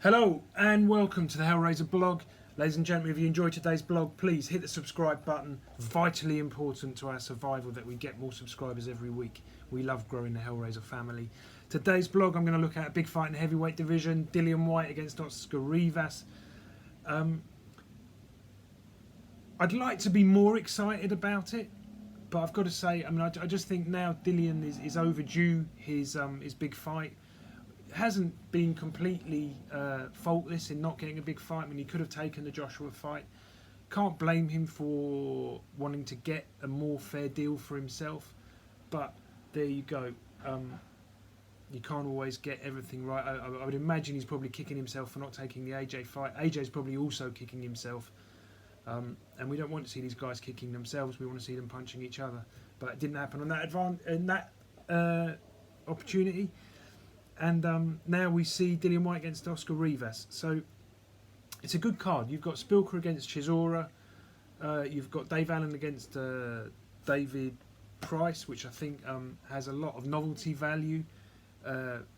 Hello and welcome to the Hellraiser blog. Ladies and gentlemen, if you enjoyed today's blog, please hit the subscribe button. Vitally important to our survival that we get more subscribers every week. We love growing the Hellraiser family. Today's blog, I'm going to look at a big fight in the heavyweight division. Dillian Whyte against OSCAR RIVAS. I'd like to be more excited about it, but I've got to say, I just think now Dillian is overdue his big fight. Hasn't been completely faultless in not getting a big fight. He could have taken the Joshua fight. Can't blame him for wanting to get a more fair deal for himself, but there you go. You can't always get everything right. I would imagine he's probably kicking himself for not taking the AJ fight. AJ's probably also kicking himself, and we don't want to see these guys kicking themselves. We want to see them punching each other, but it didn't happen on that opportunity. And now we see Dillian Whyte against OSCAR RIVAS. So it's a good card. You've got Spilker against Chisora. You've got Dave Allen against David Price, which I think has a lot of novelty value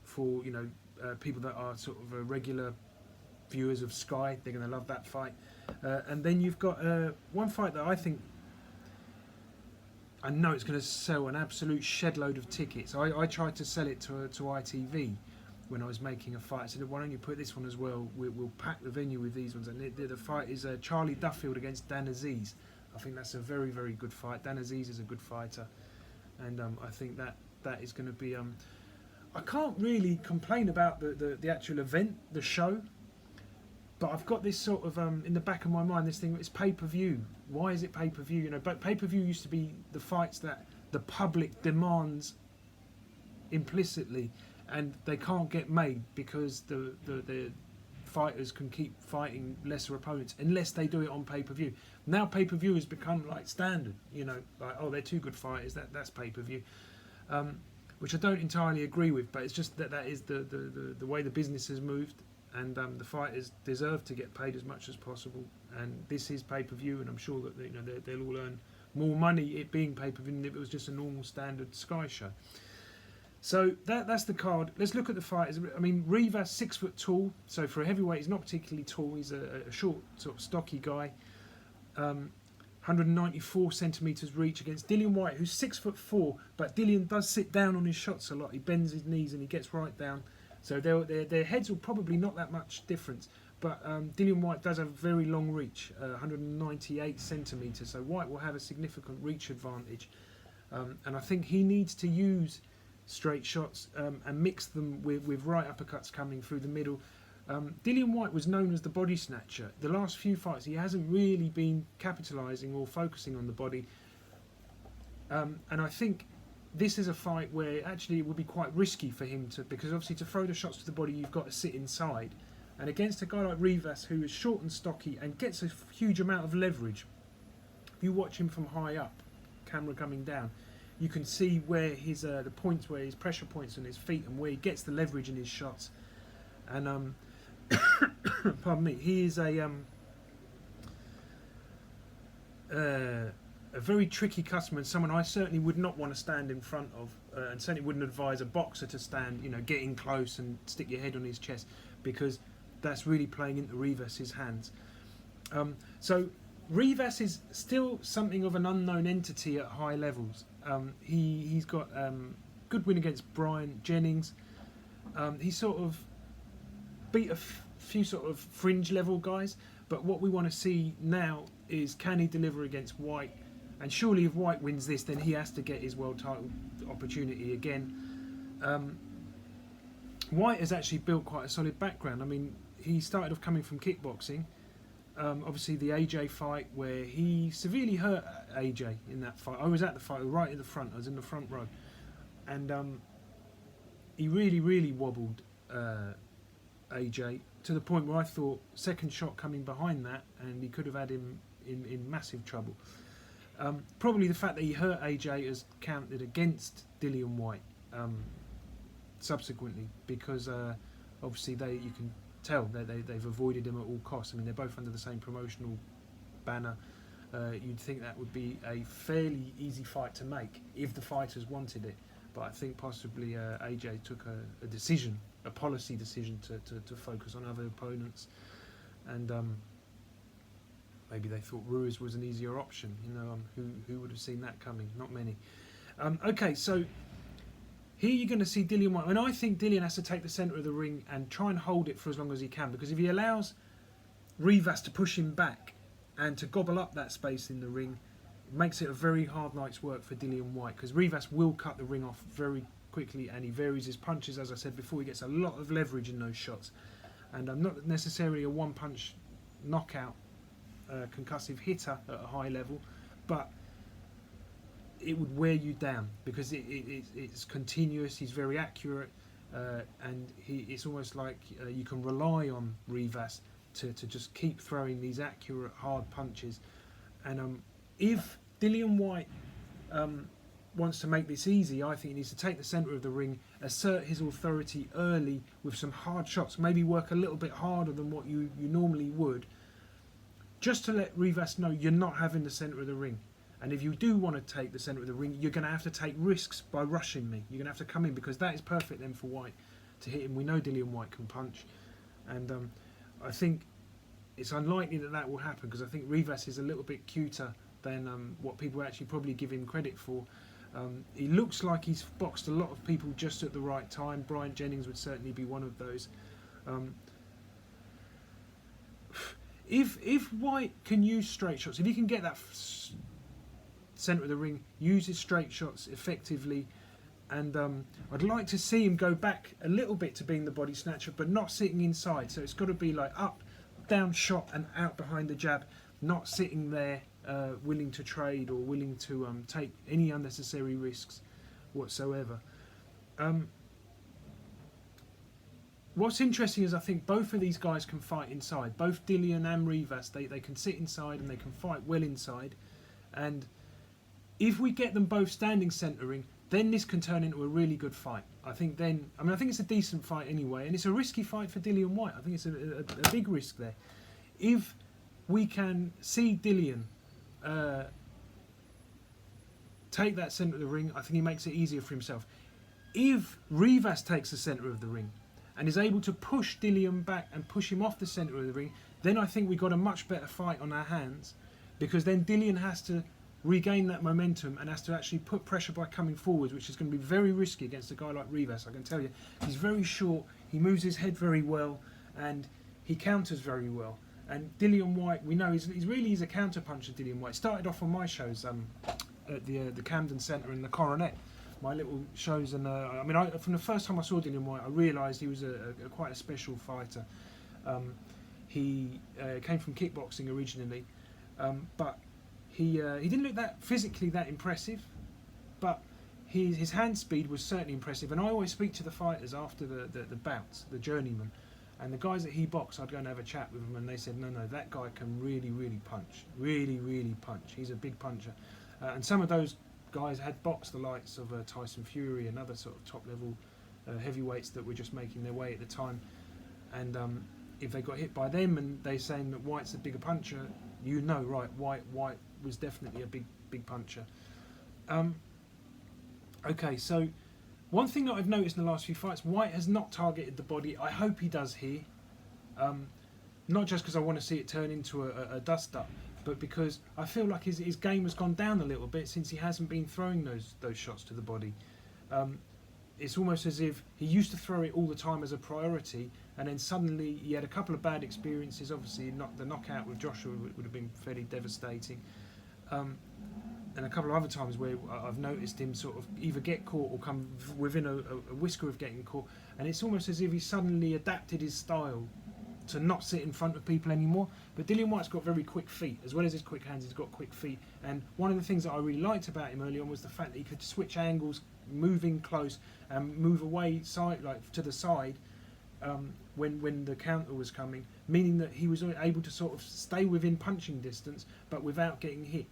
for people that are sort of regular viewers of Sky. They're going to love that fight. And then you've got one fight that I know it's going to sell an absolute shed load of tickets. I tried to sell it to ITV when I was making a fight. I said, why don't you put this one as well? We'll pack the venue with these ones. And the fight is Charlie Duffield against Dan Aziz. I think that's a very, very good fight. Dan Aziz is a good fighter. And I think that is going to be... I can't really complain about the actual event, the show. But I've got this sort of, in the back of my mind, this thing, it's pay-per-view. Why is it pay-per-view? But pay-per-view used to be the fights that the public demands implicitly, and they can't get made because the fighters can keep fighting lesser opponents unless they do it on pay-per-view. Now pay-per-view has become like standard, like, oh, they're two good fighters, that's pay-per-view. Which I don't entirely agree with, but it's just that is the way the business has moved. And the fighters deserve to get paid as much as possible, and this is pay-per-view, and I'm sure that they'll all earn more money it being pay-per-view than if it was just a normal standard Sky show. So that's the card. Let's look at the fighters. Rivas, 6 foot tall, so for a heavyweight he's not particularly tall. He's a short, sort of stocky guy. 194 centimeters reach against Dillian Whyte, who's 6'4", but Dillian does sit down on his shots a lot. He bends his knees and he gets right down. So their heads will probably not that much difference, but Dillian Whyte does have very long reach, 198 centimetres, so Whyte will have a significant reach advantage. And I think he needs to use straight shots and mix them with right uppercuts coming through the middle. Dillian Whyte was known as the body snatcher. The last few fights he hasn't really been capitalising or focusing on the body. And I think this is a fight where actually it would be quite risky for him because obviously to throw the shots to the body you've got to sit inside, and against a guy like Rivas who is short and stocky and gets a huge amount of leverage. If you watch him from high up, camera coming down, you can see where his the points where his pressure points on his feet and where he gets the leverage in his shots. And pardon me, he is a very tricky customer, and someone I certainly would not want to stand in front of, and certainly wouldn't advise a boxer to stand, get in close and stick your head on his chest, because that's really playing into Rivas's hands. So Rivas is still something of an unknown entity at high levels. He's got good win against Brian Jennings. He sort of beat a few sort of fringe level guys, but what we want to see now is, can he deliver against Whyte? And surely if Whyte wins this, then he has to get his world title opportunity again. Whyte has actually built quite a solid background. He started off coming from kickboxing. Obviously the AJ fight where he severely hurt AJ in that fight. I was at the fight, right in the front. I was in the front row. And he really, really wobbled AJ to the point where I thought second shot coming behind that and he could have had him in massive trouble. Probably the fact that he hurt AJ has counted against Dillian Whyte subsequently, because obviously you can tell that they've avoided him at all costs. They're both under the same promotional banner. You'd think that would be a fairly easy fight to make if the fighters wanted it, but I think possibly AJ took a decision a policy decision to focus on other opponents, and maybe they thought Ruiz was an easier option. Who would have seen that coming? Not many. Okay, so here you're going to see Dillian Whyte. And I think Dillian has to take the centre of the ring and try and hold it for as long as he can, because if he allows Rivas to push him back and to gobble up that space in the ring, it makes it a very hard night's work for Dillian Whyte, because Rivas will cut the ring off very quickly, and he varies his punches. As I said before, he gets a lot of leverage in those shots, and I'm not necessarily a one-punch knockout concussive hitter at a high level, but it would wear you down because it's continuous. He's very accurate, and it's almost like you can rely on Rivas to just keep throwing these accurate hard punches. And if Dillian Whyte wants to make this easy, I think he needs to take the centre of the ring, assert his authority early with some hard shots, maybe work a little bit harder than what you normally would, just to let Rivas know you're not having the centre of the ring. And if you do want to take the centre of the ring, you're going to have to take risks by rushing me. You're going to have to come in, because that is perfect then for Whyte to hit him. We know Dillian Whyte can punch, and I think it's unlikely that will happen, because I think Rivas is a little bit cuter than what people actually probably give him credit for. He looks like he's boxed a lot of people just at the right time. Bryant Jennings would certainly be one of those. If Whyte can use straight shots, if he can get that centre of the ring, use his straight shots effectively, and I'd like to see him go back a little bit to being the body snatcher, but not sitting inside. So it's got to be like up, down shot and out behind the jab, not sitting there willing to trade or willing to take any unnecessary risks whatsoever. What's interesting is I think both of these guys can fight inside. Both Dillian and Rivas, they can sit inside and they can fight well inside. And if we get them both standing centering, then this can turn into a really good fight. I think it's a decent fight anyway, and it's a risky fight for Dillian Whyte. I think it's a big risk there. If we can see Dillian take that centre of the ring, I think he makes it easier for himself. If Rivas takes the centre of the ring and is able to push Dillian back and push him off the centre of the ring, then I think we've got a much better fight on our hands, because then Dillian has to regain that momentum and has to actually put pressure by coming forwards, which is going to be very risky against a guy like Rivas. I can tell you, he's very short, he moves his head very well, and he counters very well. And Dillian Whyte, we know he's a counter puncher. Dillian Whyte started off on my shows at the Camden Centre and the Coronet, my little shows, and from the first time I saw Dillian Whyte, I realised he was quite a special fighter. He came from kickboxing originally, but he didn't look that physically that impressive, but his hand speed was certainly impressive. And I always speak to the fighters after the bouts, the journeymen, and the guys that he boxed, I'd go and have a chat with them, and they said, no, that guy can really, really punch, really punch. He's a big puncher, and some of those guys had boxed the likes of Tyson Fury and other sort of top-level heavyweights that were just making their way at the time. And if they got hit by them and they saying that Whyte's a bigger puncher, right, Whyte was definitely a big puncher. Okay, so one thing that I've noticed in the last few fights, Whyte has not targeted the body. I hope he does here. Not just because I want to see it turn into a dust-up, but because I feel like his game has gone down a little bit since he hasn't been throwing those shots to the body. It's almost as if he used to throw it all the time as a priority, and then suddenly he had a couple of bad experiences. Obviously, the knockout with Joshua would have been fairly devastating. And a couple of other times where I've noticed him sort of either get caught or come within a whisker of getting caught, and it's almost as if he suddenly adapted his style to not sit in front of people anymore. But Dillian Whyte's got very quick feet. As well as his quick hands, he's got quick feet. And one of the things that I really liked about him early on was the fact that he could switch angles, move in close, and move away to the side when the counter was coming, meaning that he was able to sort of stay within punching distance, but without getting hit,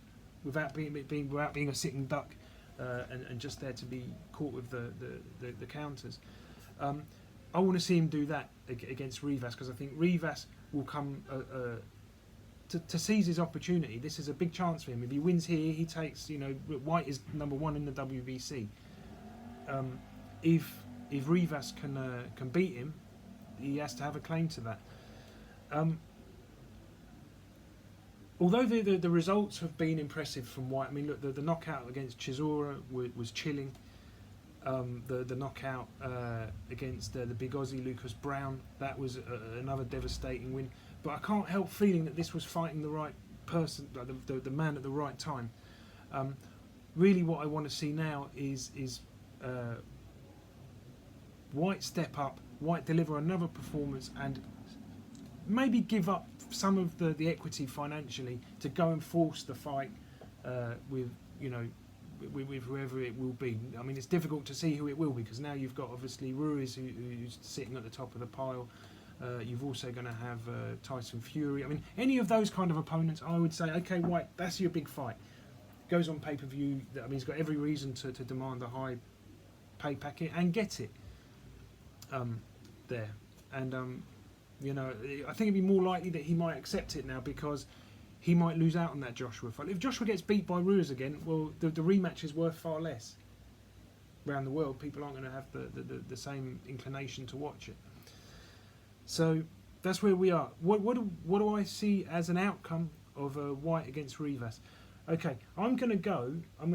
without being a sitting duck, and just there to be caught with the counters. I want to see him do that against Rivas, because I think Rivas will come to seize his opportunity. This is a big chance for him. If he wins here, he takes, Whyte is #1 in the WBC. If if Rivas can beat him, he has to have a claim to that. Although the results have been impressive from Whyte, I mean, look, the knockout against Chisora was chilling. The knockout against the big Aussie Lucas Brown, that was another devastating win. But I can't help feeling that this was fighting the right person, like the man at the right time. Really, what I want to see now is Whyte step up, Whyte deliver another performance, and maybe give up some of the equity financially to go and force the fight with whoever it will be. I mean, it's difficult to see who it will be, because now you've got obviously Ruiz who's sitting at the top of the pile. You've also going to have Tyson Fury. I mean, any of those kind of opponents, I would say, okay, Whyte, that's your big fight. Goes on pay-per-view. I mean, he's got every reason to demand a high pay packet and get it there. And I think it'd be more likely that he might accept it now, because he might lose out on that Joshua fight. If Joshua gets beat by Ruiz again, well, the rematch is worth far less. Around the world, people aren't going to have the same inclination to watch it. So that's where we are. What do I see as an outcome of Whyte against Rivas? Okay, I'm going to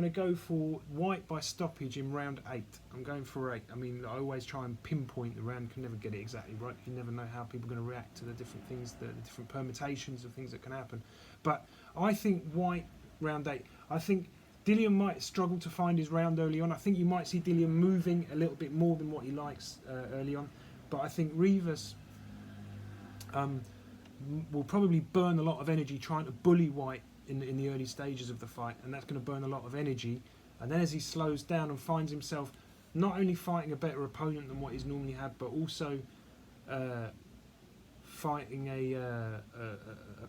go for Whyte by stoppage in round 8. I'm going for 8. I mean, I always try and pinpoint the round. Can never get it exactly right. You never know how people are going to react to the different things, the different permutations of things that can happen. But I think Whyte round 8. I think Dillian might struggle to find his round early on. I think you might see Dillian moving a little bit more than what he likes early on. But I think Rivas will probably burn a lot of energy trying to bully Whyte in the early stages of the fight, and that's going to burn a lot of energy. And then as he slows down and finds himself not only fighting a better opponent than what he's normally had, but also fighting a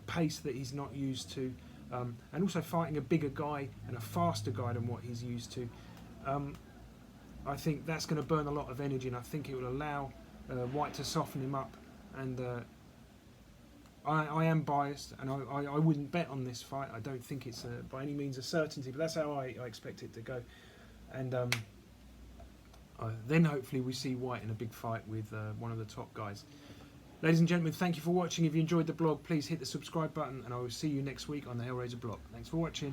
pace that he's not used to, and also fighting a bigger guy and a faster guy than what he's used to. I think that's going to burn a lot of energy, and I think it will allow Whyte to soften him up. And I am biased, and I wouldn't bet on this fight. I don't think it's by any means a certainty, but that's how I expect it to go. And then hopefully we see Whyte in a big fight with one of the top guys. Ladies and gentlemen, thank you for watching. If you enjoyed the blog, please hit the subscribe button, and I will see you next week on the Hellraiser blog. Thanks for watching.